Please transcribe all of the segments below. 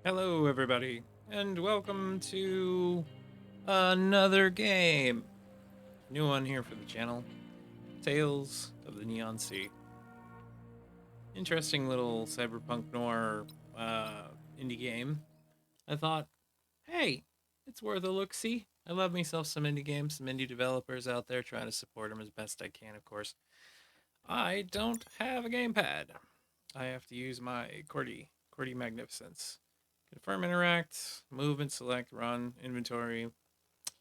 Hello, everybody, and welcome to another game. New one here for the channel, Tales of the Neon Sea. Interesting little cyberpunk noir indie game. I thought, hey, it's worth a look-see. I love myself some indie games, some indie developers out there trying to support them as best I can, of course. I don't have a gamepad. I have to use my QWERTY Magnificence. Confirm, interact, movement, select, run, inventory,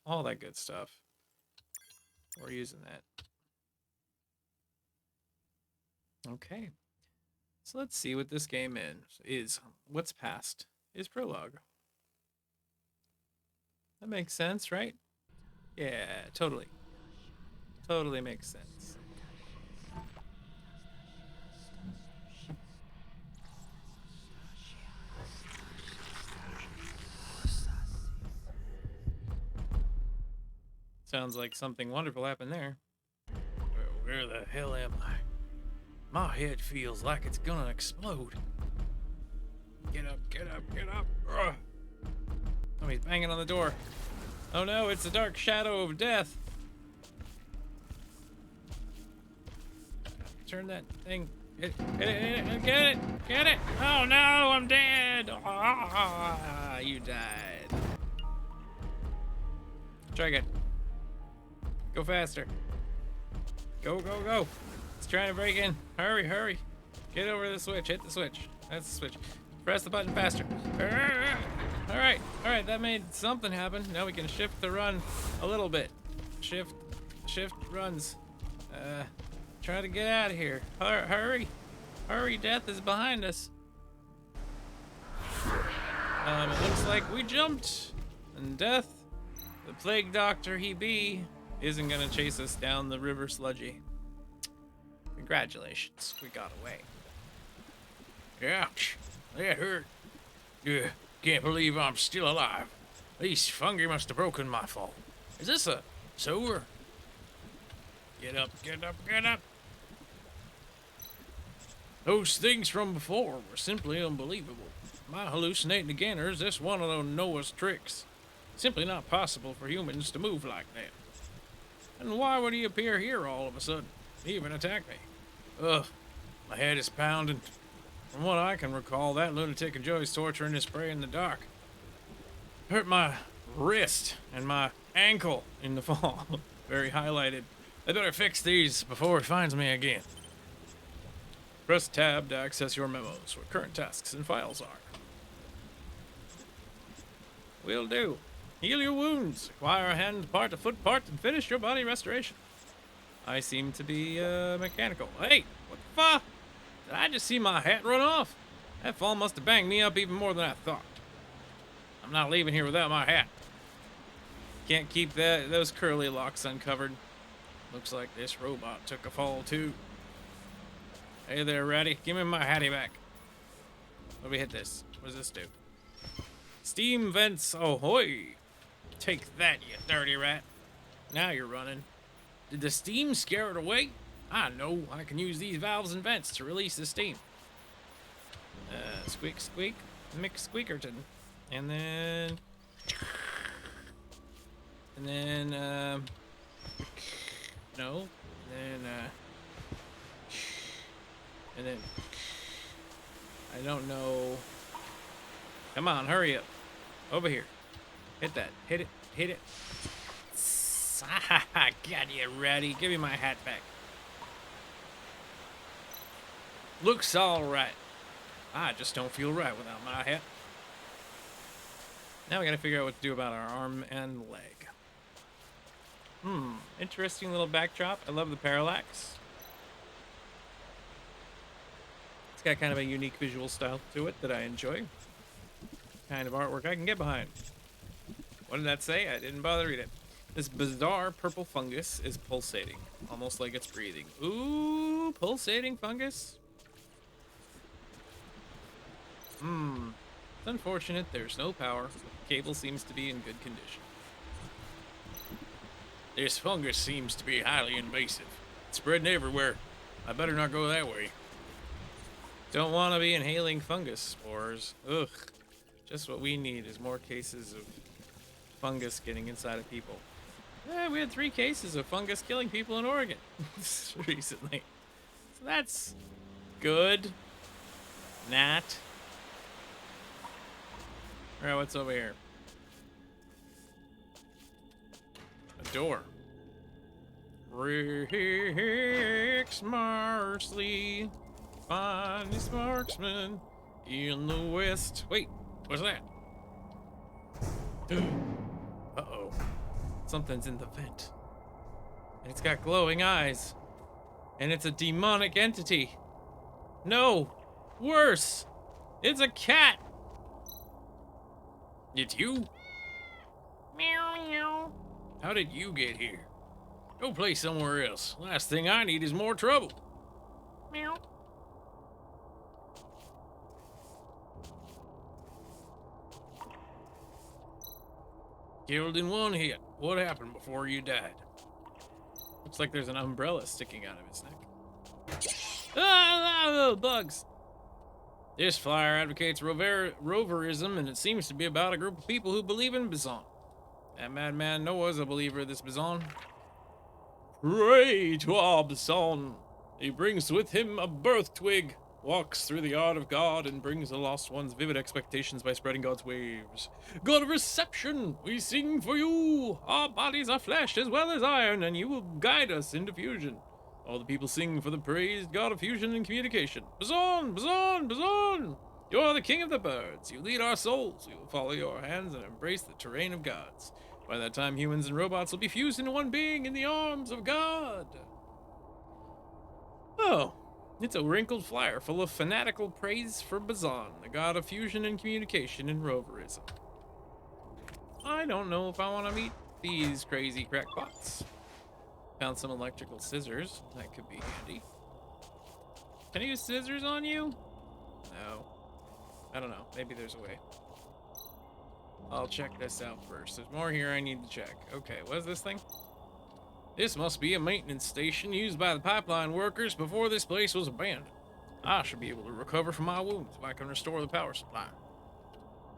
all that good stuff. We're using that. Okay. So let's see what this game is. What's past is Prologue. That makes sense, right? Yeah, totally. Totally makes sense. Sounds like something wonderful happened there. Where the hell am I? My head feels like it's gonna explode. Get up, get up, get up. Ugh. Somebody's banging on the door. Oh no, it's the dark shadow of death. Turn that thing. Get it. Oh no, I'm dead. Ah, you died. Try again. Go faster. Go, go, go. It's trying to break in. Hurry, hurry. Get over the switch. Hit the switch. That's the switch. Press the button faster. All right, that made something happen. Now we can shift the run a little bit. Shift runs. Try to get out of here. Hurry, death is behind us. It looks like we jumped. And death, the plague doctor he be, isn't gonna chase us down the river sludgy. Congratulations, we got away. Ouch, that hurt. Can't believe I'm still alive. These fungi must have broken my fall. Is this a sewer? Get up, get up, get up. Those things from before were simply unbelievable. Am I hallucinating again, or is this one of those Noah's tricks? Simply not possible for humans to move like that. And why would he appear here all of a sudden? Even attack me? Ugh, my head is pounding. From what I can recall, that lunatic enjoys torturing his prey in the dark. Hurt my wrist and my ankle in the fall. Very highlighted. I better fix these before he finds me again. Press tab to access your memos, where current tasks and files are. Will do. Heal your wounds. Acquire a hand part, a foot part, and finish your body restoration. I seem to be mechanical. Hey, what the fuck? Did I just see my hat run off? That fall must have banged me up even more than I thought. I'm not leaving here without my hat. Can't keep those curly locks uncovered. Looks like this robot took a fall too. Hey there, Ratty. Give me my hattie back. Let me hit this. What does this do? Steam vents ahoy! Take that, you dirty rat. Now you're running. Did the steam scare it away? I know. I can use these valves and vents to release the steam. Squeak, squeak. McSqueakerton. And then... no. And then... I don't know... Come on, hurry up. Over here. Hit that. Hit it. Hit it. Got you, Ratty. Give me my hat back. Looks alright. I just don't feel right without my hat. Now we gotta figure out what to do about our arm and leg. Interesting little backdrop. I love the parallax. It's got kind of a unique visual style to it that I enjoy. Kind of artwork I can get behind. What did that say? I didn't bother to read it. This bizarre purple fungus is pulsating, almost like it's breathing. Ooh, pulsating fungus? It's unfortunate there's no power. The cable seems to be in good condition. This fungus seems to be highly invasive. It's spreading everywhere. I better not go that way. Don't want to be inhaling fungus spores. Ugh. Just what we need is more cases of fungus getting inside of people. Yeah, we had 3 cases of fungus killing people in Oregon recently. So that's good. Nat. Alright, what's over here? A door. Rex Marsley, finest marksman in the West. Wait, what's that? Uh-oh. Something's in the vent. And it's got glowing eyes. And it's a demonic entity. No! Worse! It's a cat! It's you? Meow meow. How did you get here? Go play somewhere else. Last thing I need is more trouble. Meow. Killed in one hit. What happened before you died? Looks like there's an umbrella sticking out of his neck. Ah, bugs. This flyer advocates roverism, and it seems to be about a group of people who believe in Bizon. That madman Noah's a believer of this Bizon. Pray to our Bizon. He brings with him a birth twig, walks through the art of God, and brings the lost ones vivid expectations by spreading God's waves. God of reception, we sing for you. Our bodies are flesh as well as iron, and you will guide us into fusion. All the people sing for the praised God of fusion and communication. Bizon, Bizon, Bizon! You are the king of the birds. You lead our souls. We will follow your hands and embrace the terrain of gods. By that time, humans and robots will be fused into one being in the arms of God. Oh, it's a wrinkled flyer full of fanatical praise for Bizon, the god of fusion and communication and roverism. I don't know if I want to meet these crazy crackpots. Found some electrical scissors. That could be handy. Can I use scissors on you? No. I don't know. Maybe there's a way. I'll check this out first. There's more here I need to check. Okay, what is this thing? This must be a maintenance station used by the pipeline workers before this place was abandoned. I should be able to recover from my wounds if I can restore the power supply.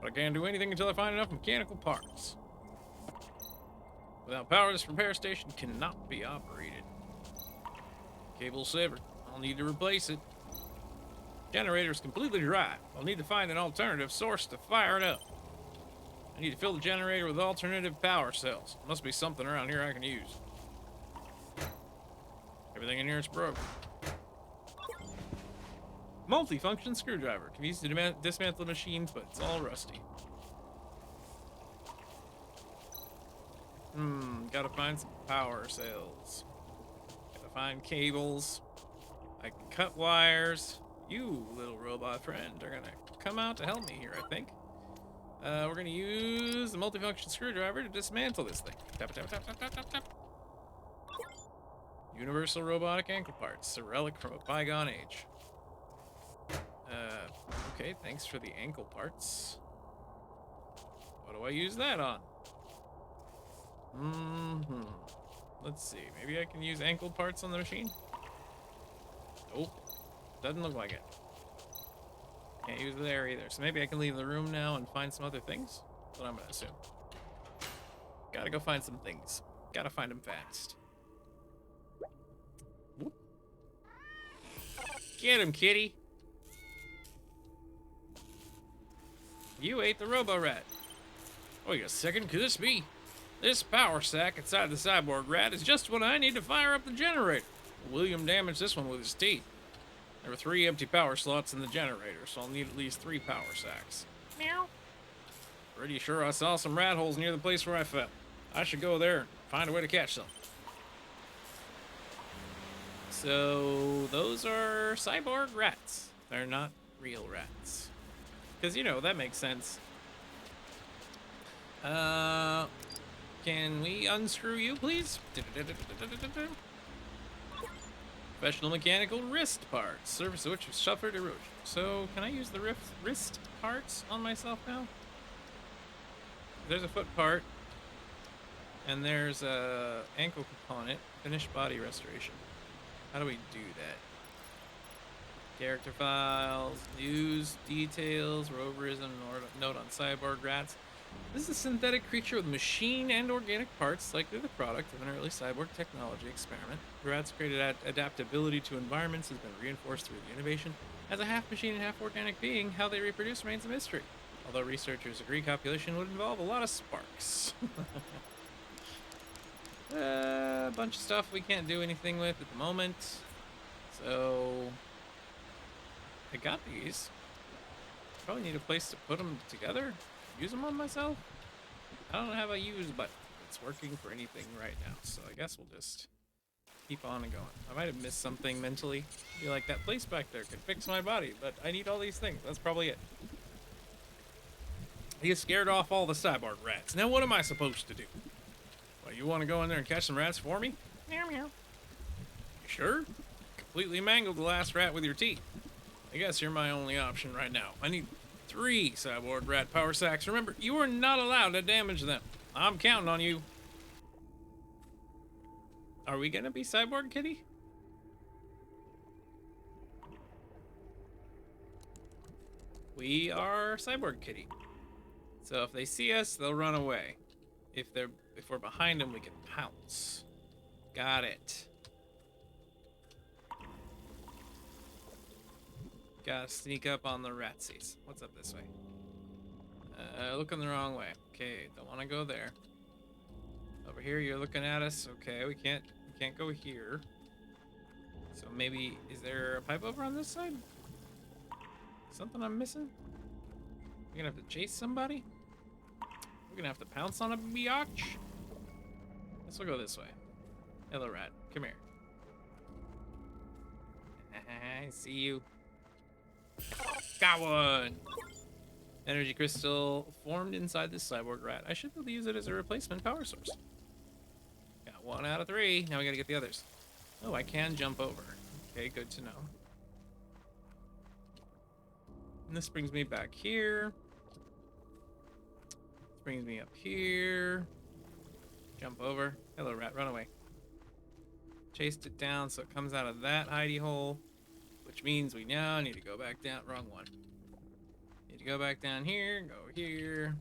But I can't do anything until I find enough mechanical parts. Without power, this repair station cannot be operated. Cable severed. I'll need to replace it. Generator's completely dry. I'll need to find an alternative source to fire it up. I need to fill the generator with alternative power cells. Must be something around here I can use. Everything in here is broken. Multi-function screwdriver. Can be used to dismantle machines, but it's all rusty. Gotta find some power cells. Gotta find cables. I can cut wires. You, little robot friend, are gonna come out to help me here, I think. We're gonna use the multifunction screwdriver to dismantle this thing. Tap, tap, tap, tap, tap, tap, tap. Universal robotic ankle parts, a relic from a bygone age. Okay, thanks for the ankle parts. What do I use that on? Let's see, maybe I can use ankle parts on the machine? Nope, doesn't look like it. Can't use it there either, so maybe I can leave the room now and find some other things? That's what I'm gonna assume. Gotta go find some things. Gotta find them fast. Whoop. Get him, kitty! You ate the robo-rat. Wait a second, could this be? This power sack inside the cyborg rat is just what I need to fire up the generator. William damaged this one with his teeth. There were 3 empty power slots in the generator, so I'll need at least 3 power sacks. Meow. Pretty sure I saw some rat holes near the place where I fell. I should go there and find a way to catch some. So, those are cyborg rats. They're not real rats. Because, you know, that makes sense. Can we unscrew you, please? Professional mechanical wrist parts, surface of which have suffered erosion. So, can I use the wrist parts on myself now? There's a foot part, and there's a ankle component, finished body restoration. How do we do Character files, news, details, roverism, note on cyborg rats. This is a synthetic creature with machine and organic parts, likely the product of an early cyborg technology experiment. The rat's created adaptability to environments has been reinforced through the innovation. As a half machine and half organic being, how they reproduce remains a mystery. Although researchers agree copulation would involve a lot of sparks. A bunch of stuff we can't do anything with at the moment. So I got these. Probably need a place to put them together. Use them on myself. I don't have a use button that's working for anything right now, so I guess we'll just keep on and going. I might have missed something mentally. Be like, that place back there could fix my body, but I need all these things. That's probably it. He scared off all the cyborg rats. Now what am I supposed to do? Well, you want to go in there and catch some rats for me? Meow meow. You sure? Completely mangled the last rat with your teeth. I guess you're my only option right now. I need 3 cyborg rat power sacks. Remember, you are not allowed to damage them. I'm counting on you. Are we gonna be cyborg kitty? We are cyborg kitty. So if they see us, they'll run away. If we're behind them, we can pounce. Got it. Gotta sneak up on the ratsies. What's up this way? Looking the wrong way. Okay, don't want to go there. Over here, you're looking at us. Okay, we can't go here. So maybe, is there a pipe over on this side? Something I'm missing? We're gonna have to chase somebody? We're gonna have to pounce on a biatch? Guess we'll go this way. Hello, rat. Come here. I see you. Got one! Energy crystal formed inside this cyborg rat. I should be able to use it as a replacement power source. Got 1 out of 3. Now we gotta get the others. Oh, I can jump over. Okay, good to know. And this brings me back here. This brings me up here. Jump over. Hello, rat. Run away. Chased it down so it comes out of that hidey hole. Which means we now need to go back down. Wrong one. Need to go back down here, go here,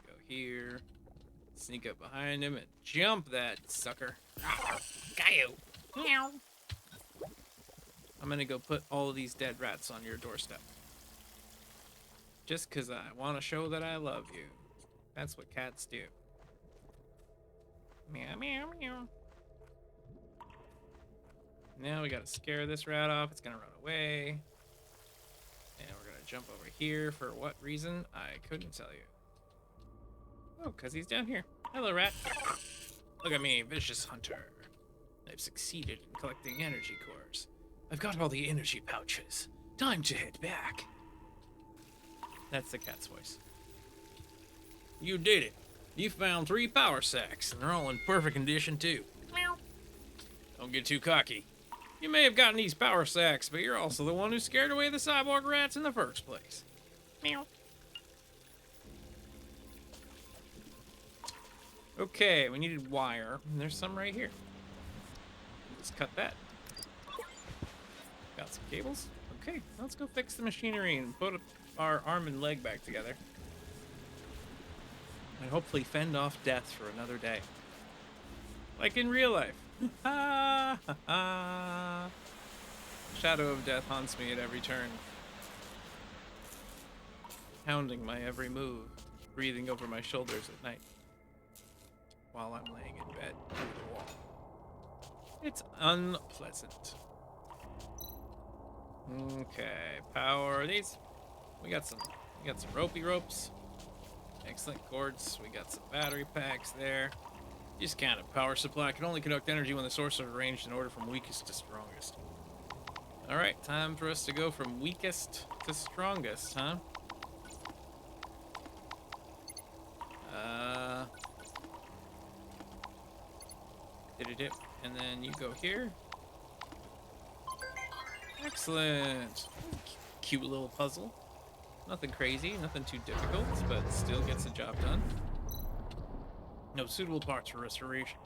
go here. Sneak up behind him and jump that sucker. Got you. Meow. I'm gonna go put all of these dead rats on your doorstep. Just because I want to show that I love you. That's what cats do. Meow, meow, meow. Now we gotta scare this rat off. It's gonna run away. And we're gonna jump over here. For what reason? I couldn't tell you. Oh, because he's down here. Hello, rat. Look at me, vicious hunter. I've succeeded in collecting energy cores. I've got all the energy pouches. Time to head back. That's the cat's voice. You did it. You found 3 power sacks, and they're all in perfect condition, too. Meow. Don't get too cocky. You may have gotten these power sacks, but you're also the one who scared away the cyborg rats in the first place. Meow. Okay, we needed wire, and there's some right here. Let's cut that. Got some cables. Okay, let's go fix the machinery and put our arm and leg back together. And hopefully fend off death for another day. Like in real life. Ha ha ha. Shadow of death haunts me at every turn. Hounding my every move. Breathing over my shoulders at night. While I'm laying in bed under the wall. It's unpleasant. Okay, power these. We got some ropey ropes. Excellent cords. We got some battery packs there. Discounted power supply can only conduct energy when the source is arranged in order from weakest to strongest. Alright, time for us to go from weakest to strongest, huh? Did and then you go here. Excellent. Cute little puzzle. Nothing crazy, nothing too difficult, but still gets the job done. No suitable parts for restoration.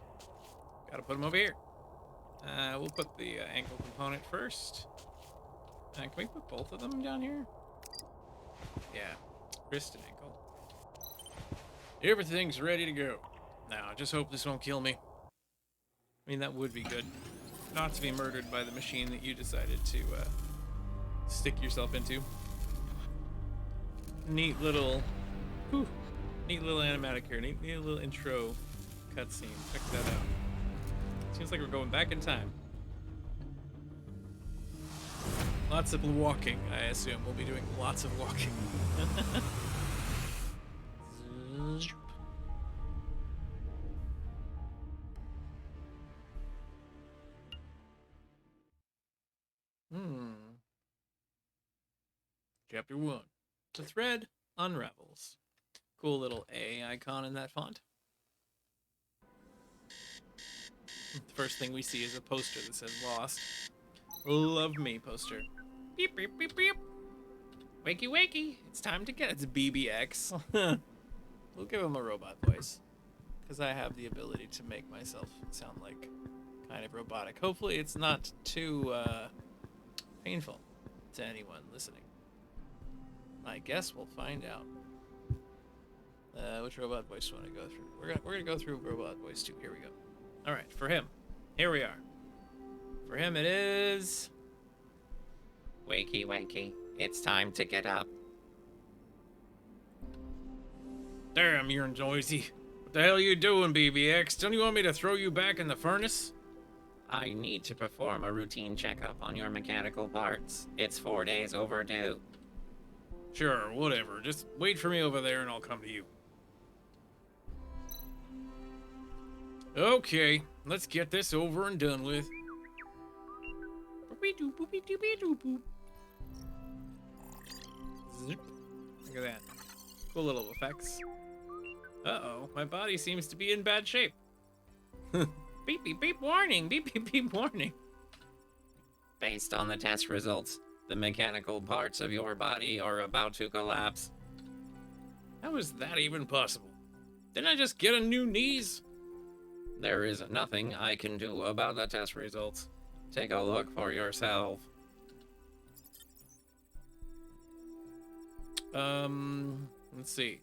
Gotta put them over here. We'll put the ankle component first. Can we put both of them down here? Yeah. Wrist and ankle. Everything's ready to go. Now, I just hope this won't kill me. I mean, that would be good. Not to be murdered by the machine that you decided to stick yourself into. Neat little animatic here. Neat little intro cutscene. Check that out. Seems like we're going back in time. Lots of walking, I assume. We'll be doing lots of walking. Chapter 1. The thread unravels. Cool little A icon in that font. The first thing we see is a poster that says Lost. Love me poster. Beep, beep, beep, beep. Wakey, wakey. It's time to get it. It's BBX. We'll give him a robot voice. Because I have the ability to make myself sound like kind of robotic. Hopefully it's not too painful to anyone listening. I guess we'll find out. Which robot voice do you want to go through? We're gonna go through robot voice 2. Here we go. All right, for him. Here we are. For him it is... Wakey, wakey. It's time to get up. Damn, you're noisy. What the hell are you doing, BBX? Don't you want me to throw you back in the furnace? I need to perform a routine checkup on your mechanical parts. It's 4 days overdue. Sure, whatever. Just wait for me over there and I'll come to you. Okay, let's get this over and done with. Zip. Look at that. Cool little effects. Uh-oh, my body seems to be in bad shape. Beep, beep, beep, warning! Beep, beep, beep, warning! Based on the test results, the mechanical parts of your body are about to collapse. How is that even possible? Didn't I just get a new knees? There is nothing I can do about the test results. Take a look for yourself. Let's see.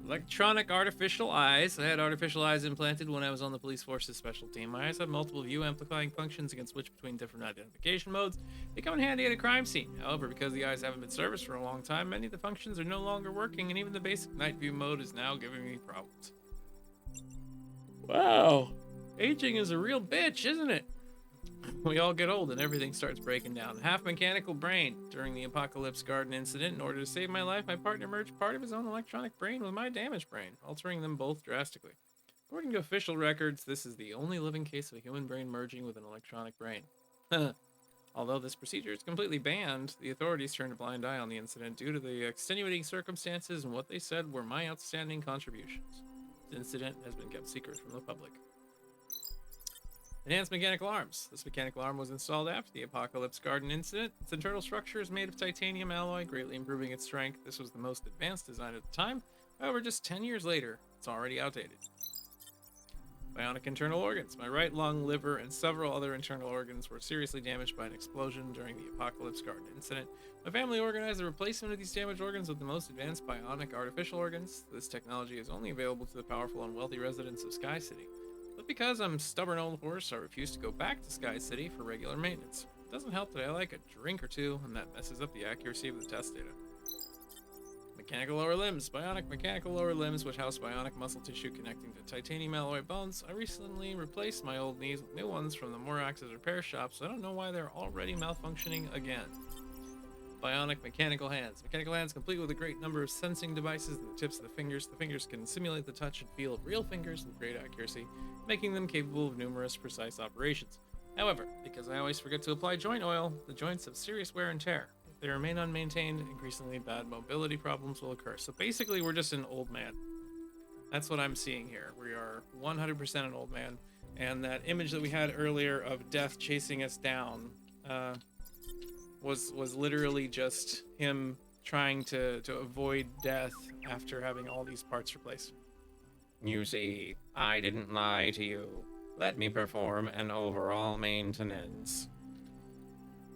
Electronic artificial eyes. I had artificial eyes implanted when I was on the police force's special team. My eyes have multiple view amplifying functions and can switch between different identification modes. They come in handy at a crime scene. However, because the eyes haven't been serviced for a long time, many of the functions are no longer working, and even the basic night view mode is now giving me problems. Wow. Aging is a real bitch, isn't it? We all get old and everything starts breaking down. Half mechanical brain. During the Apocalypse Garden incident, in order to save my life, my partner merged part of his own electronic brain with my damaged brain, altering them both drastically. According to official records, this is the only living case of a human brain merging with an electronic brain. Although this procedure is completely banned, the authorities turned a blind eye on the incident due to the extenuating circumstances and what they said were my outstanding contributions. The incident has been kept secret from the public. Enhanced mechanical arms. This mechanical arm was installed after the Apocalypse Garden incident. Its internal structure is made of titanium alloy, greatly improving its strength. This was the most advanced design at the time. However, just 10 years later, it's already outdated. Bionic internal organs. My right lung, liver, and several other internal organs were seriously damaged by an explosion during the Apocalypse Garden incident. My family organized the replacement of these damaged organs with the most advanced bionic artificial organs. This technology is only available to the powerful and wealthy residents of Sky City. But because I'm a stubborn old horse, I refuse to go back to Sky City for regular maintenance. It doesn't help that I like a drink or two, and that messes up the accuracy of the test data. Mechanical lower limbs. Bionic mechanical lower limbs, which house bionic muscle tissue connecting to titanium alloy bones. I recently replaced my old knees with new ones from the Morax's repair shop, so I don't know why they're already malfunctioning again. Bionic mechanical hands. Mechanical hands complete with a great number of sensing devices at the tips of the fingers. The fingers can simulate the touch and feel of real fingers with great accuracy, making them capable of numerous precise operations. However, because I always forget to apply joint oil, the joints have serious wear and tear. If they remain unmaintained, increasingly bad mobility problems will occur. So basically, we're just an old man. That's what I'm seeing here. We are 100% an old man. And that image that we had earlier of death chasing us down was literally just him trying to avoid death after having all these parts replaced. You see, I didn't lie to you. Let me perform an overall maintenance.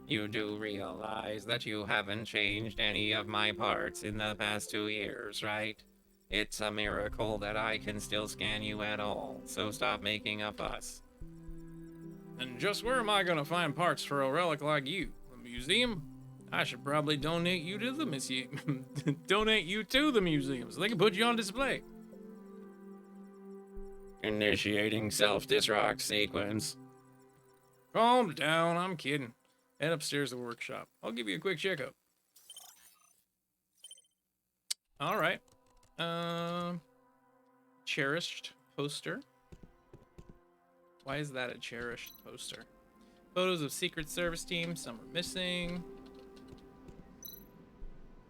You do realize that you haven't changed any of my parts in the past 2 years, right? It's a miracle that I can still scan you at all, so stop making a fuss. And just where am I gonna find parts for a relic like you? A museum? I should probably donate you to the museum. Donate you to the museum so they can put you on display. Initiating self-destruct sequence. Calm down, I'm kidding. Head upstairs to the workshop. I'll give you a quick checkup. All right. Cherished poster. Why is that a cherished poster? Photos of Secret Service team. Some are missing.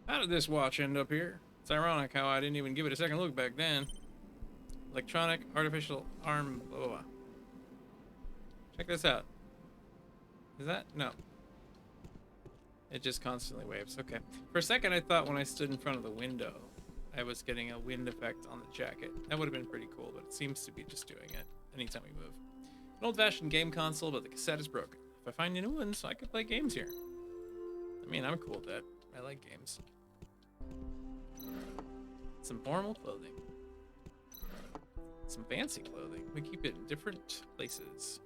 How did this watch end up here? It's ironic how I didn't even give it a second look back then. Electronic, artificial arm, blah, blah, blah. Check this out. Is that? No. It just constantly waves. Okay. For a second, I thought when I stood in front of the window, I was getting a wind effect on the jacket. That would have been pretty cool, but it seems to be just doing it anytime we move. An old-fashioned game console, but the cassette is broken. If I find new ones, I could play games here. I mean, I'm cool with that. I like games. Some formal clothing. Some fancy clothing. We keep it in different places.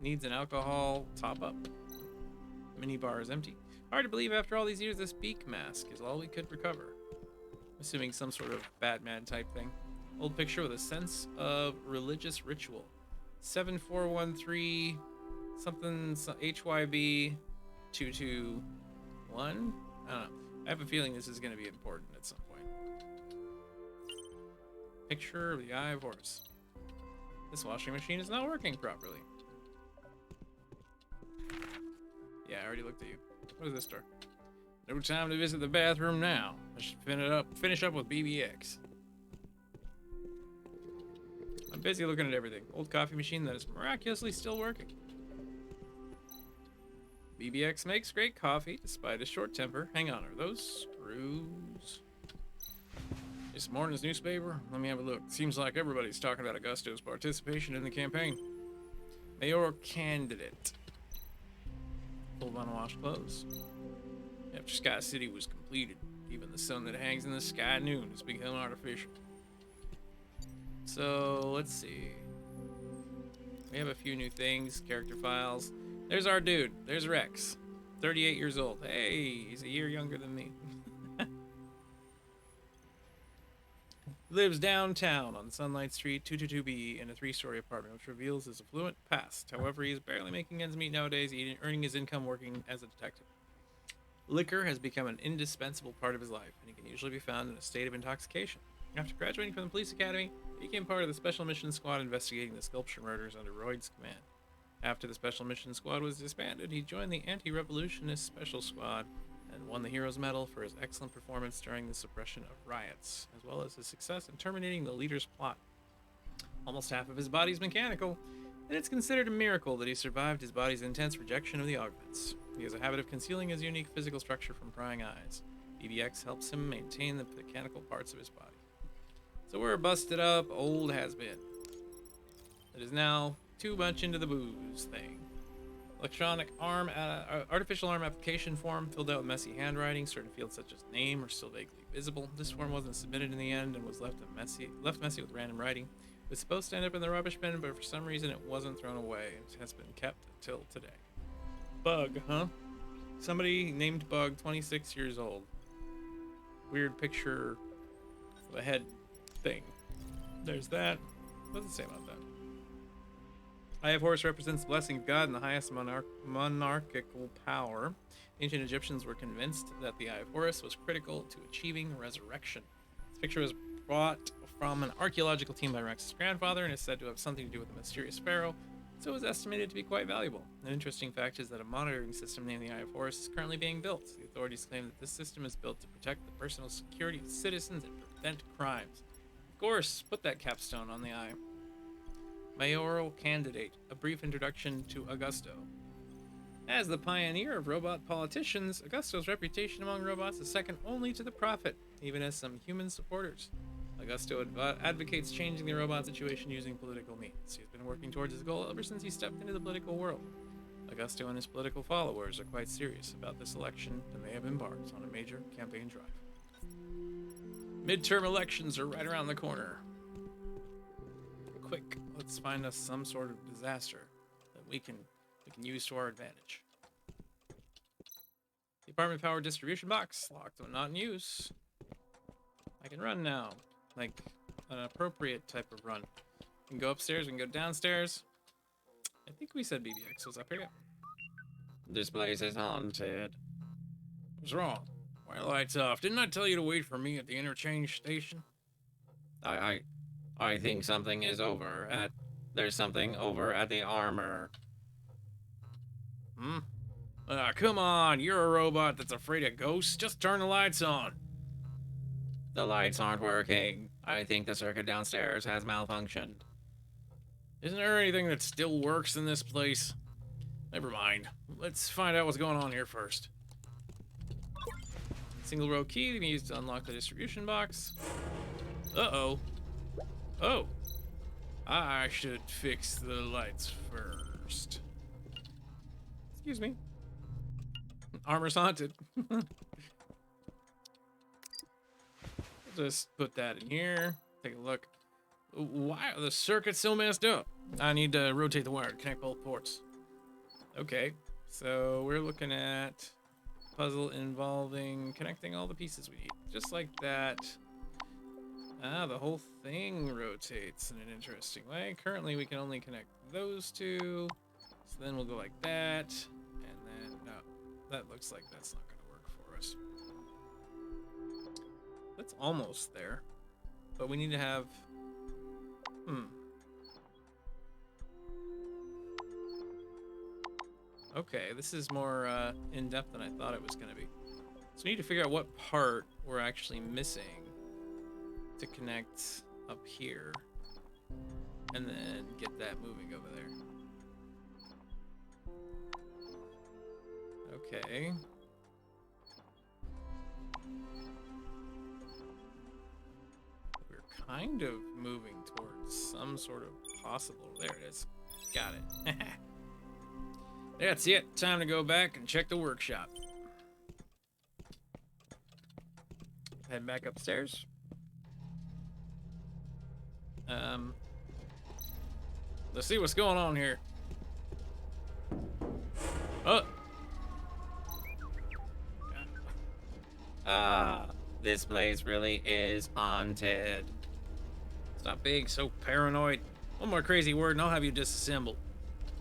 Needs an alcohol top-up. Mini bar is empty. Hard to believe after all these years this beak mask is all we could recover. Assuming some sort of Batman type thing. Old picture with a sense of religious ritual. 7413 something HYB 221. I don't know. I have a feeling this is going to be important at some point. Picture of the Eye of Horus. This washing machine is not working properly. Yeah, I already looked at you. What is this door? No time to visit the bathroom now. I should finish up with BBX. I'm busy looking at everything. Old coffee machine that is miraculously still working. BBX makes great coffee despite his short temper. Hang on, are those screws? This morning's newspaper? Let me have a look. Seems like everybody's talking about Augusto's participation in the campaign. Mayoral candidate. Full unwashed clothes. After Sky City was completed, even the sun that hangs in the sky at noon has become artificial. So, let's see. We have a few new things, character files. There's our dude. There's Rex. 38 years old. Hey, he's a year younger than me. Lives downtown on Sunlight Street, 222B, in a 3-story apartment, which reveals his affluent past. However, he is barely making ends meet nowadays, earning his income working as a detective. Liquor has become an indispensable part of his life, and he can usually be found in a state of intoxication. After graduating from the police academy, he became part of the Special Mission Squad investigating the Sculpture murders under Royd's command. After the Special Mission Squad was disbanded, he joined the Anti-Revolutionist Special Squad and won the Hero's Medal for his excellent performance during the suppression of riots, as well as his success in terminating the leader's plot. Almost half of his body is mechanical, and it's considered a miracle that he survived his body's intense rejection of the augments. He has a habit of concealing his unique physical structure from prying eyes. BBX helps him maintain the mechanical parts of his body. So we're a busted up old has-been. It is now too much into the booze thing. Electronic arm, artificial arm application form filled out with messy handwriting. Certain fields such as name are still vaguely visible. This form wasn't submitted in the end and was left messy with random writing. It was supposed to end up in the rubbish bin, but for some reason it wasn't thrown away. It has been kept until today. Bug, huh? Somebody named Bug, 26 years old. Weird picture of a head thing. There's that. What does it say about that? Eye of Horus represents the blessing of God and the highest monarchical power. Ancient Egyptians were convinced that the Eye of Horus was critical to achieving resurrection. This picture was brought from an archaeological team by Rex's grandfather and is said to have something to do with the mysterious pharaoh, so it was estimated to be quite valuable. An interesting fact is that a monitoring system named the Eye of Horus is currently being built. The authorities claim that this system is built to protect the personal security of citizens and prevent crimes. Of course, put that capstone on the eye. Mayoral candidate, a brief introduction to Augusto. As the pioneer of robot politicians, Augusto's reputation among robots is second only to the Prophet, even as some human supporters. Augusto advocates changing the robot situation using political means. He's been working towards his goal ever since he stepped into the political world. Augusto and his political followers are quite serious about this election and may have embarked on a major campaign drive. Midterm elections are right around the corner. Quick, let's find us some sort of disaster that we can use to our advantage. The apartment power distribution box, locked but not in use. I can run now, like an appropriate type of run. We can go upstairs, we can go downstairs. I think we said BBX was up here. This place is haunted. What's wrong? Why are the lights off? Didn't I tell you to wait for me at the interchange station? I think something is over at... There's something over at the armor. Come on, you're a robot that's afraid of ghosts. Just turn the lights on. The lights aren't working. I think the circuit downstairs has malfunctioned. Isn't there anything that still works in this place? Never mind. Let's find out what's going on here first. Single row key to be used to unlock the distribution box. Uh-oh. Oh. I should fix the lights first. Excuse me. Armor's haunted. Just put that in here. Take a look. Why are the circuits so messed up? I need to rotate the wire to connect both ports. Okay, so we're looking at puzzle involving connecting all the pieces we need. Just like that. Ah, the whole thing rotates in an interesting way. Currently, we can only connect those two. So then we'll go like that. And then, no, that looks like that's not going to work for us. That's almost there. But we need to have... Okay, this is more in-depth than I thought it was going to be. So we need to figure out what part we're actually missing to connect up here. And then get that moving over there. Okay. We're kind of moving towards some sort of possible... There it is. Got it. That's it. Time to go back and check the workshop. Head back upstairs. Let's see what's going on here. Oh. This place really is haunted. Stop being so paranoid. One more crazy word and I'll have you disassembled.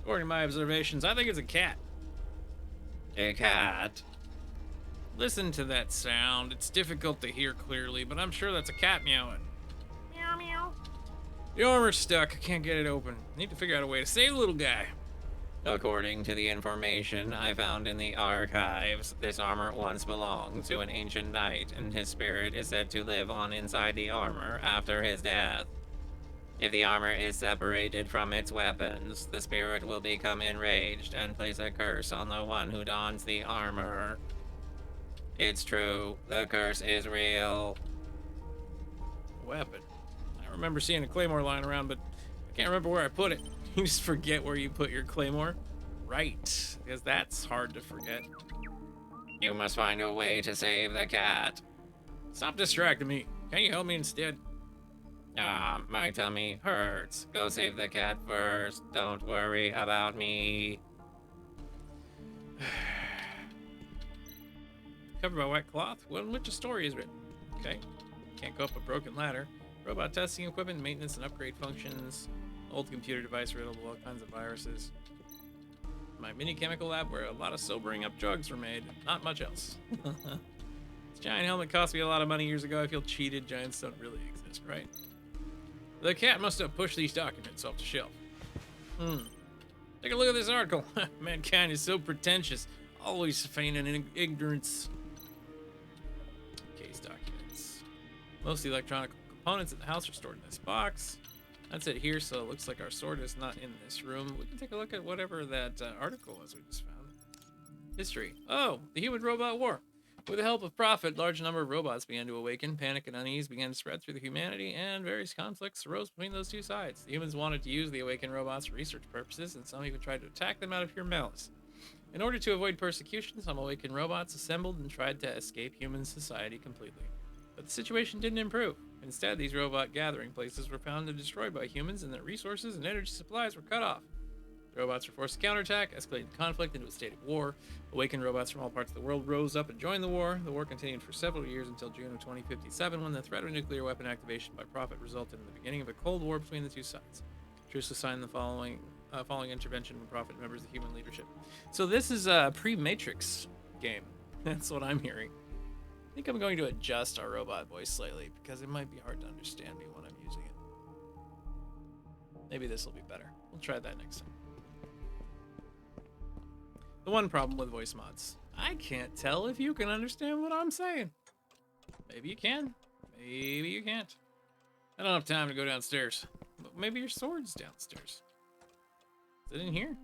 According to my observations, I think it's a cat. A cat? Listen to that sound. It's difficult to hear clearly, but I'm sure that's a cat meowing. Meow, meow. The armor's stuck. I can't get it open. Need to figure out a way to save the little guy. According to the information I found in the archives, this armor once belonged to an ancient knight, and his spirit is said to live on inside the armor after his death. If the armor is separated from its weapons, the spirit will become enraged and place a curse on the one who dons the armor. It's true, the curse is real. Weapon. I remember seeing a claymore lying around, but I can't remember where I put it. You just forget where you put your claymore? Right, because that's hard to forget. You must find a way to save the cat. Stop distracting me. Can you help me instead? My tummy hurts. Go save the cat first. Don't worry about me. Covered by white cloth, one in which a story is written. Okay. Can't go up a broken ladder. Robot testing equipment, maintenance and upgrade functions. Old computer device riddled with all kinds of viruses. My mini chemical lab where a lot of sobering up drugs were made. Not much else. This giant helmet cost me a lot of money years ago. I feel cheated. Giants don't really exist, right? The cat must have pushed these documents off the shelf. Take a look at this article. Mankind is so pretentious, always feigning ignorance. Case documents. Most of the electronic components in the house are stored in this box. That's it here, so it looks like our sword is not in this room. We can take a look at whatever that article was we just found. History. Oh, the human-robot war. With the help of Prophet, large number of robots began to awaken. Panic and unease began to spread through the humanity, and various conflicts arose between those two sides. The humans wanted to use the awakened robots for research purposes, and some even tried to attack them out of pure malice. In order to avoid persecution, some awakened robots assembled and tried to escape human society completely. But the situation didn't improve. Instead, these robot gathering places were found and destroyed by humans, and their resources and energy supplies were cut off. The robots were forced to counterattack, escalating the conflict into a state of war. Awakened robots from all parts of the world rose up and joined the war. The war continued for several years until June of 2057, when the threat of nuclear weapon activation by Prophet resulted in the beginning of a Cold War between the two sides. Truce was signed the following intervention from Prophet and members of the human leadership. So this is a pre-Matrix game. That's what I'm hearing. I think I'm going to adjust our robot voice slightly because it might be hard to understand me when I'm using it. Maybe this will be better. We'll try that next time. The one problem with voice mods, I can't tell if you can understand what I'm saying. Maybe you can. Maybe you can't. I don't have time to go downstairs. But maybe your sword's downstairs. Is it in here?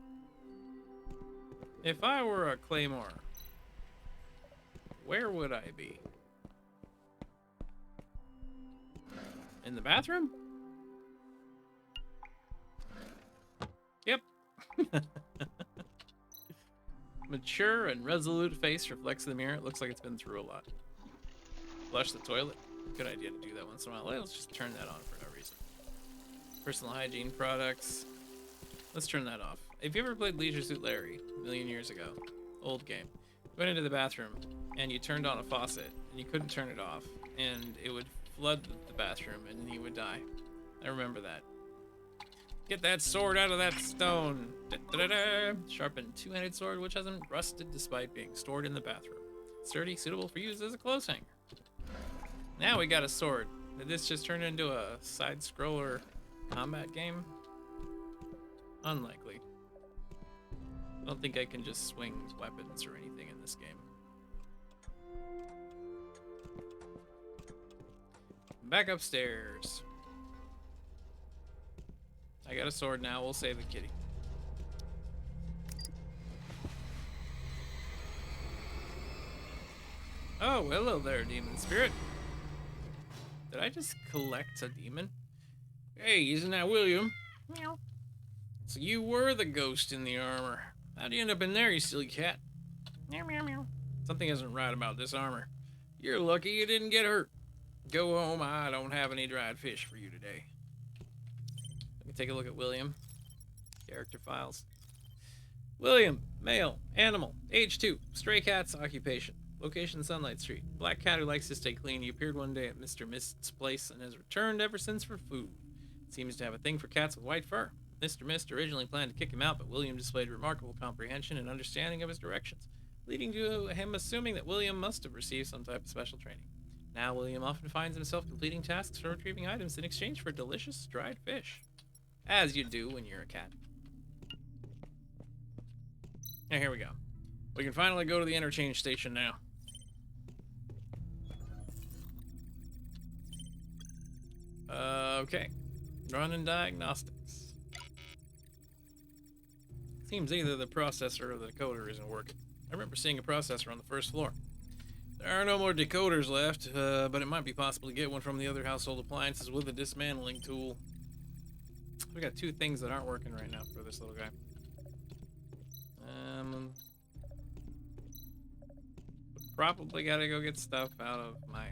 If I were a claymore, where would I be? In the bathroom? Yep. Mature and resolute face reflects in the mirror. It looks like it's been through a lot. Flush the toilet. Good idea to do that once in a while. Let's just turn that on for no reason. Personal hygiene products. Let's turn that off. If you ever played Leisure Suit Larry a million years ago, old game, you went into the bathroom and you turned on a faucet and you couldn't turn it off and it would flood the bathroom and you would die. I remember that. Get that sword out of that stone. Da-da-da-da. Sharpened two-handed sword which hasn't rusted despite being stored in the bathroom. Sturdy, suitable for use as a clothes hanger. Now we got a sword. Did this just turn into a side-scroller combat game? Unlikely. I don't think I can just swing weapons or anything in this game. Back upstairs. I got a sword now. We'll save the kitty. Oh, hello there, demon spirit. Did I just collect a demon? Hey, isn't that William? Meow. So you were the ghost in the armor. How'd you end up in there, you silly cat? Meow, meow, meow. Something isn't right about this armor. You're lucky you didn't get hurt. Go home. I don't have any dried fish for you today. Let me take a look at William. Character files. William, male, animal, age 2, stray cats, occupation. Location, Sunlight Street. Black cat who likes to stay clean. He appeared one day at Mr. Mist's place and has returned ever since for food. Seems to have a thing for cats with white fur. Mr. Mist originally planned to kick him out, but William displayed remarkable comprehension and understanding of his directions, leading to him assuming that William must have received some type of special training. Now William often finds himself completing tasks or retrieving items in exchange for delicious dried fish. As you do when you're a cat. Now here we go. We can finally go to the interchange station now. Okay. Running diagnostics. Seems either the processor or the decoder isn't working. I remember seeing a processor on the first floor. There are no more decoders left, but it might be possible to get one from the other household appliances with a dismantling tool. We got two things that aren't working right now for this little guy. Probably gotta go get stuff out of my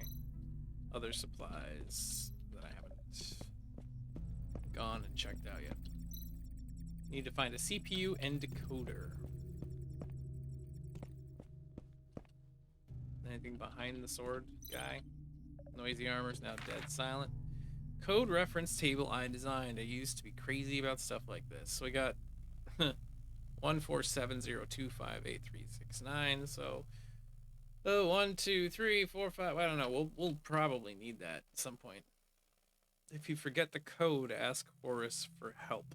other supplies that I haven't gone and checked out yet. Need to find a CPU and decoder. Anything behind the sword guy? Noisy armor's now dead silent. Code reference table I designed. I used to be crazy about stuff like this. So we got 147025839. So 1, 2, 3, 4, 5. I don't know. We'll probably need that at some point. If you forget the code, ask Horus for help.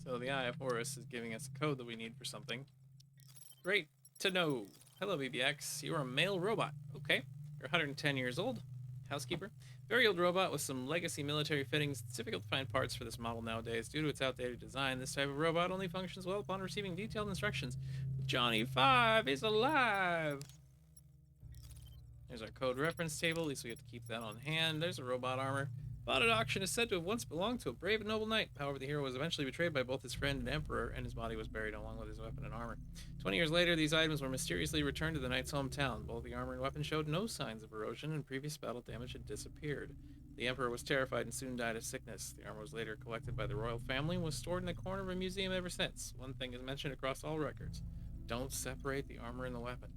So the Eye of Horus is giving us a code that we need for something. Great to know. Hello, BBX. You're a male robot. Okay. You're 110 years old. Housekeeper. Very old robot with some legacy military fittings. It's difficult to find parts for this model nowadays. Due to its outdated design, this type of robot only functions well upon receiving detailed instructions. Johnny 5 is alive! There's our code reference table. At least we have to keep that on hand. There's a robot armor. Spotted auction is said to have once belonged to a brave and noble knight. However, the hero was eventually betrayed by both his friend and emperor, and his body was buried along with his weapon and armor. 20 years later, these items were mysteriously returned to the knight's hometown. Both the armor and weapon showed no signs of erosion, and previous battle damage had disappeared. The emperor was terrified and soon died of sickness. The armor was later collected by the royal family and was stored in the corner of a museum ever since. One thing is mentioned across all records: don't separate the armor and the weapon.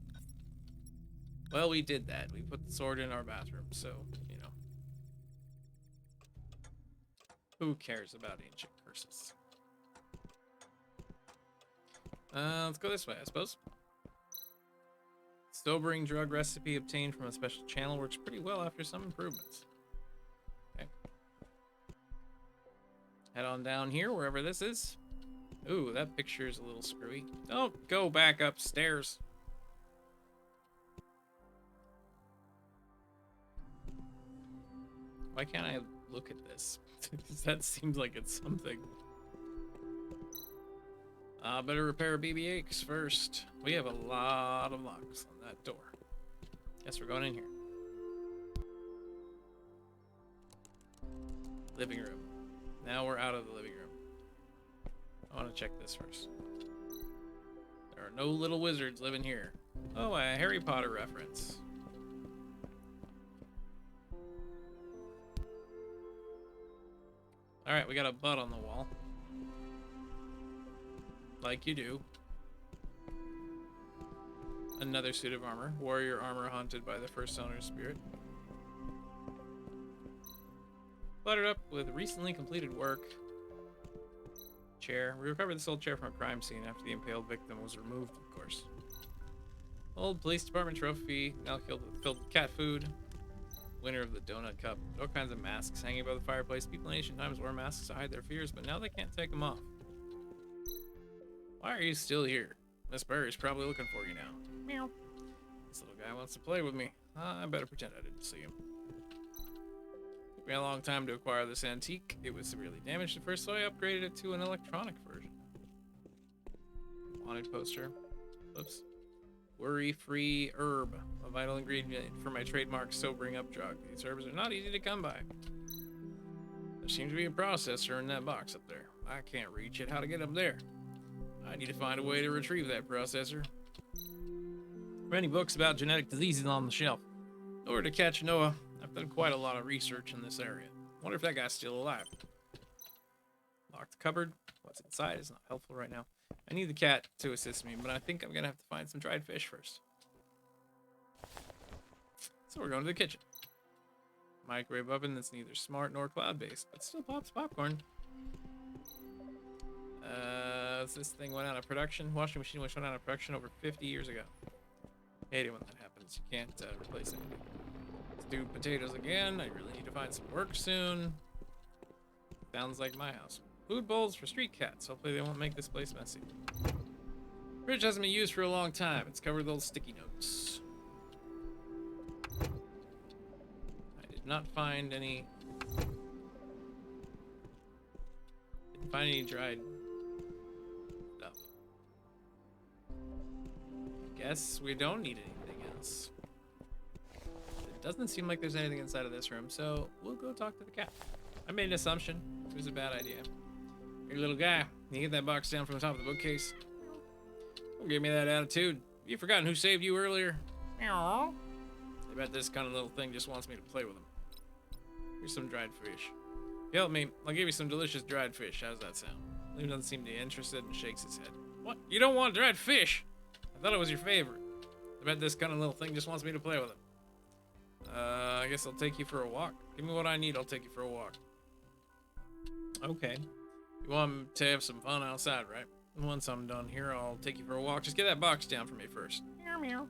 Well, we did that. We put the sword in our bathroom, so, you know. Who cares about ancient curses? Let's go this way, I suppose. Sobering drug recipe obtained from a special channel works pretty well after some improvements. Okay. Head on down here, wherever this is. Ooh, that picture is a little screwy. Don't go back upstairs. Why can't I look at this? That seems like it's something. Better repair BB-8s first. We have a lot of locks on that door. Guess we're going in here. Living room. Now we're out of the living room. I want to check this first. There are no little wizards living here. Oh, a Harry Potter reference. Alright, we got a butt on the wall. Like you do. Another suit of armor. Warrior armor haunted by the first owner's spirit. Cluttered up with recently completed work. Chair. We recovered this old chair from a crime scene after the impaled victim was removed, of course. Old police department trophy. Now filled with cat food. Winner of the donut cup. All kinds of masks hanging above the fireplace. People in ancient times wore masks to hide their fears, but now they can't take them off. Why are you still here? Miss Barry's probably looking for you now. Meow. This little guy wants to play with me. I better pretend I didn't see him. Took me a long time to acquire this antique. It was severely damaged at first, so I upgraded it to an electronic version. Wanted poster. Whoops. Worry-free herb, a vital ingredient for my trademark sobering up drug. These herbs are not easy to come by. There seems to be a processor in that box up there. I can't reach it. How to get up there? I need to find a way to retrieve that processor. Many books about genetic diseases on the shelf. In order to catch Noah, I've done quite a lot of research in this area. Wonder if that guy's still alive. Locked cupboard. What's inside is not helpful right now. I need the cat to assist me, but I think I'm gonna have to find some dried fish first. So we're going to the kitchen. Microwave oven that's neither smart nor cloud-based, but still pops popcorn. This thing went out of production. Washing machine which went out of production over 50 years ago. Hate it when that happens. You can't replace anything. Stewed potatoes again. I really need to find some work soon. Sounds like my house. Food bowls for street cats. Hopefully they won't make this place messy. Fridge hasn't been used for a long time. It's covered with old sticky notes. I did not find any... Didn't find any dried stuff. I guess we don't need anything else. It doesn't seem like there's anything inside of this room, so we'll go talk to the cat. I made an assumption. It was a bad idea. Hey, little guy, can you get that box down from the top of the bookcase? Don't give me that attitude. Have you forgotten who saved you earlier? I bet this kind of little thing just wants me to play with him. Here's some dried fish. If you help me, I'll give you some delicious dried fish. How's that sound? Liam doesn't seem to be interested and shakes his head. What? You don't want dried fish? I thought it was your favorite. I bet this kind of little thing just wants me to play with him. I guess I'll take you for a walk. Give me what I need, I'll take you for a walk. Okay. You want to have some fun outside, right? And once I'm done here, I'll take you for a walk. Just get that box down for me first. Meow, meow.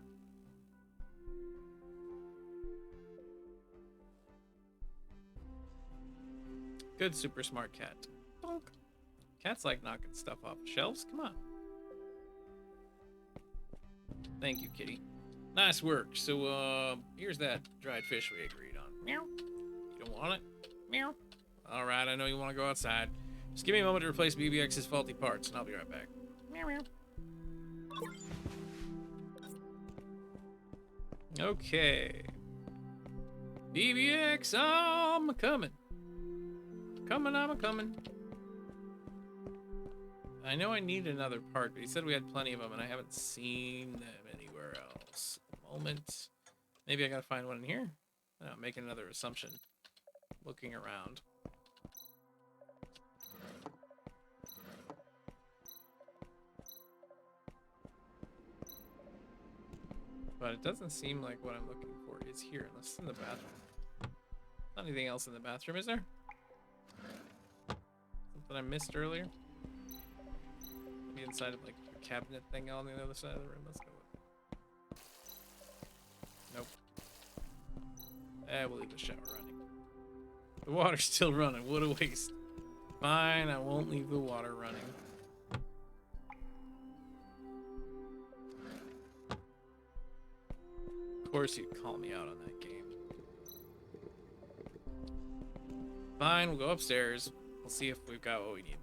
Good super smart cat. Bonk. Cats like knocking stuff off shelves. Come on. Thank you, kitty. Nice work. So, here's that dried fish we agreed on. Meow. You don't want it? Meow. All right, I know you want to go outside. Just give me a moment to replace BBX's faulty parts, and I'll be right back. Meow, meow. Okay. BBX, I'm coming. I'm a coming. I know I need another part, but he said we had plenty of them, and I haven't seen them anywhere else at the moment. Maybe I gotta find one in here? I'm making another assumption. Looking around. But it doesn't seem like what I'm looking for is here, unless it's in the bathroom. Not anything else in the bathroom, is there? Something I missed earlier? Maybe inside of like a cabinet thing on the other side of the room. Let's go with it. Nope. We'll leave the shower running. The water's still running. What a waste. Fine, I won't leave the water running. Of course you'd call me out on that game. Fine, we'll go upstairs. We'll see if we've got what we need.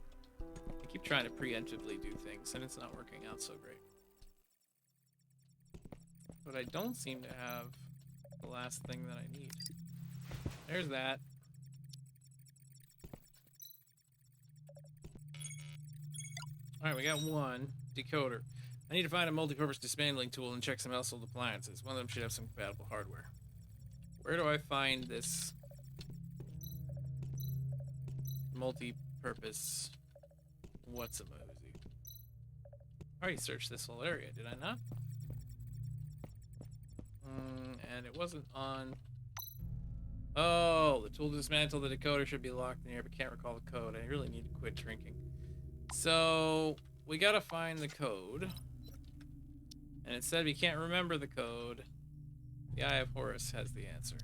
I keep trying to preemptively do things, and it's not working out so great. But I don't seem to have the last thing that I need. There's that. Alright, we got one. Decoder. I need to find a multi-purpose dismantling tool and check some household appliances. One of them should have some compatible hardware. Where do I find this multi-purpose what's-a-mosey? I already searched this whole area, did I not? And it wasn't on... Oh, the tool to dismantle the decoder should be locked in here, but can't recall the code. I really need to quit drinking. So, we gotta find the code. And it said we can't remember the code. The Eye of Horus has the answer.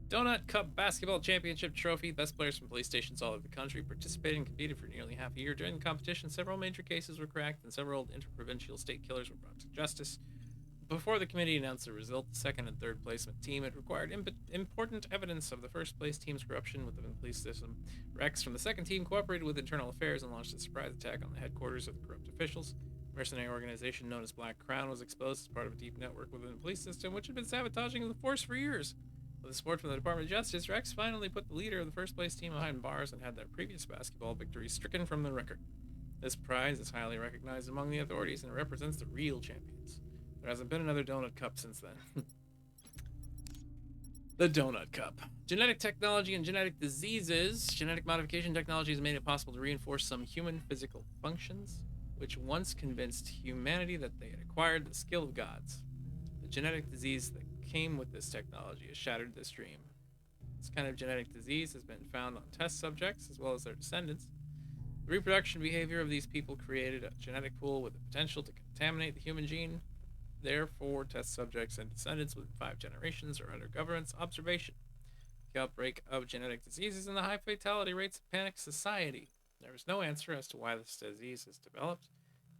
Donut Cup Basketball Championship Trophy. Best players from police stations all over the country participated and competed for nearly half a year. During the competition, several major cases were cracked and several interprovincial state killers were brought to justice. Before the committee announced the result, the second and third placement team had required important evidence of the first place team's corruption within the police system. Rex from the second team cooperated with internal affairs and launched a surprise attack on the headquarters of the corrupt officials. A mercenary organization known as Black Crown was exposed as part of a deep network within the police system, which had been sabotaging the force for years. With the support from the Department of Justice, Rex finally put the leader of the first place team behind bars and had their previous basketball victory stricken from the record. This prize is highly recognized among the authorities and represents the real champions. There hasn't been another Donut Cup since then. The Donut Cup. Genetic technology and genetic diseases. Genetic modification technology has made it possible to reinforce some human physical functions, which once convinced humanity that they had acquired the skill of gods. The genetic disease that came with this technology has shattered this dream. This kind of genetic disease has been found on test subjects as well as their descendants. The reproduction behavior of these people created a genetic pool with the potential to contaminate the human gene. Therefore, test subjects and descendants within 5 generations are under government's observation. The outbreak of genetic diseases and the high fatality rates of panic society. There is no answer as to why this disease has developed,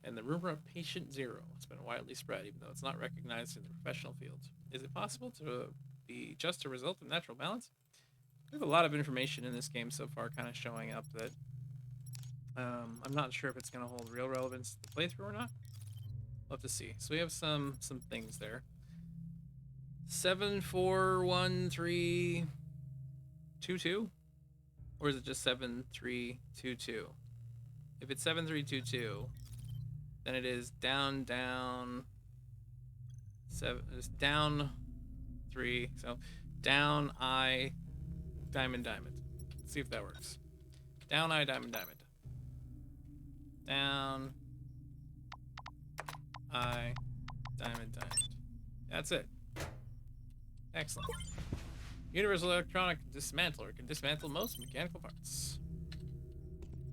and the rumor of patient zero has been widely spread, even though it's not recognized in the professional fields. Is it possible to be just a result of natural balance? There's a lot of information in this game so far kind of showing up that I'm not sure if it's going to hold real relevance to the playthrough or not. We'll have to see. So we have some things there. 741322? Or is it just 7322? If it's 7322, then it is down, it's down 3. So down I, diamond. Let's see if that works. Down I, diamond. Down I, diamond. That's it. Excellent. Universal electronic dismantler can dismantle most mechanical parts.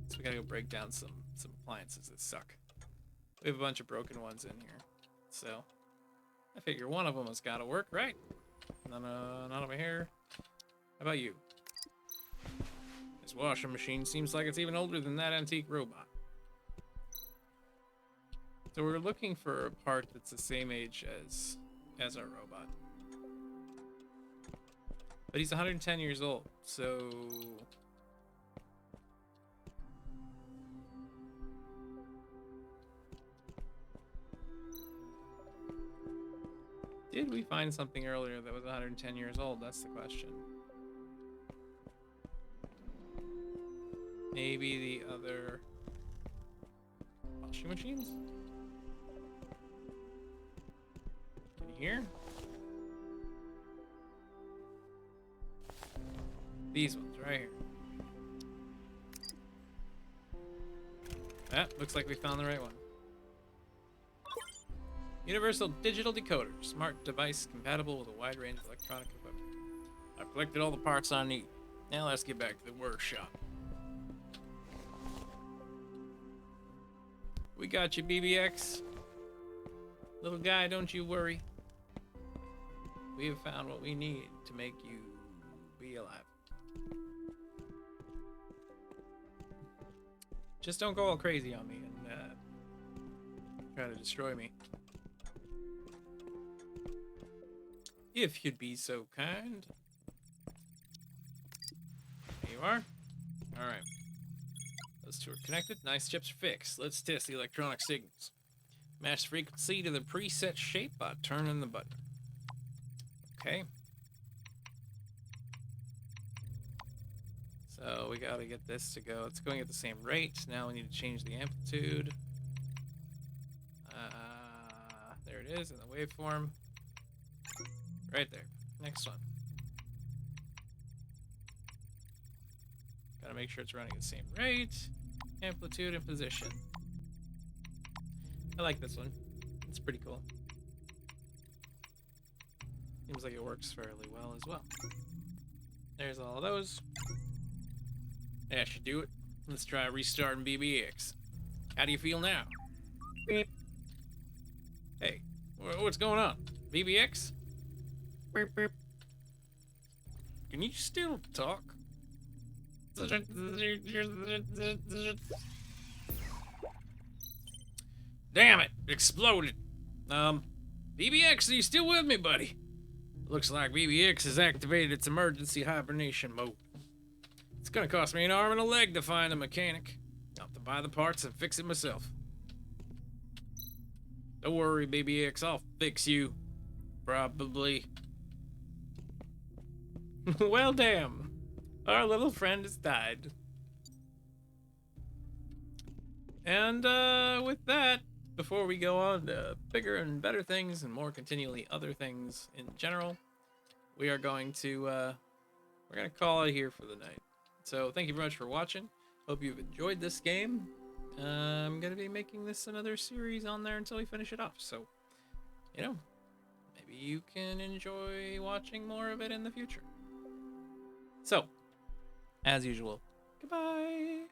So we gotta go break down some appliances that suck. We have a bunch of broken ones in here. So I figure one of them has gotta work, right? None over here. How about you? This washing machine seems like it's even older than that antique robot. So we're looking for a part that's the same age as our robot. But he's 110 years old, so... Did we find something earlier that was 110 years old? That's the question. Maybe the other washing machines? Can you hear? These ones right here. Ah, looks like we found the right one. Universal digital decoder. Smart device compatible with a wide range of electronic equipment. I've collected all the parts I need. Now let's get back to the workshop. We got you, BBX. Little guy, don't you worry. We have found what we need to make you be alive. Just don't go all crazy on me and try to destroy me. If you'd be so kind. There you are. Alright. Those two are connected. Nice chips are fixed. Let's test the electronic signals. Match the frequency to the preset shape by turning the button. Okay. So we gotta get this to go. It's going at the same rate. Now we need to change the amplitude. There it is in the waveform. Right there. Next one. Gotta make sure it's running at the same rate. Amplitude and position. I like this one. It's pretty cool. Seems like it works fairly well as well. There's all of those. That should do it. Let's try restarting BBX. How do you feel now? Beep. Hey, what's going on? BBX? Beep, beep. Can you still talk? Damn it! Exploded. BBX, are you still with me, buddy? Looks like BBX has activated its emergency hibernation mode. It's gonna cost me an arm and a leg to find a mechanic. I'll have to buy the parts and fix it myself. Don't worry, BBX, I'll fix you. Probably. Well, damn. Our little friend has died. And with that, before we go on to bigger and better things and more continually other things in general, we are going to we're gonna call it here for the night. So thank you very much for watching. Hope you've enjoyed this game. I'm gonna be making this another series on there until we finish it off. So, you know, maybe you can enjoy watching more of it in the future. So, as usual, goodbye.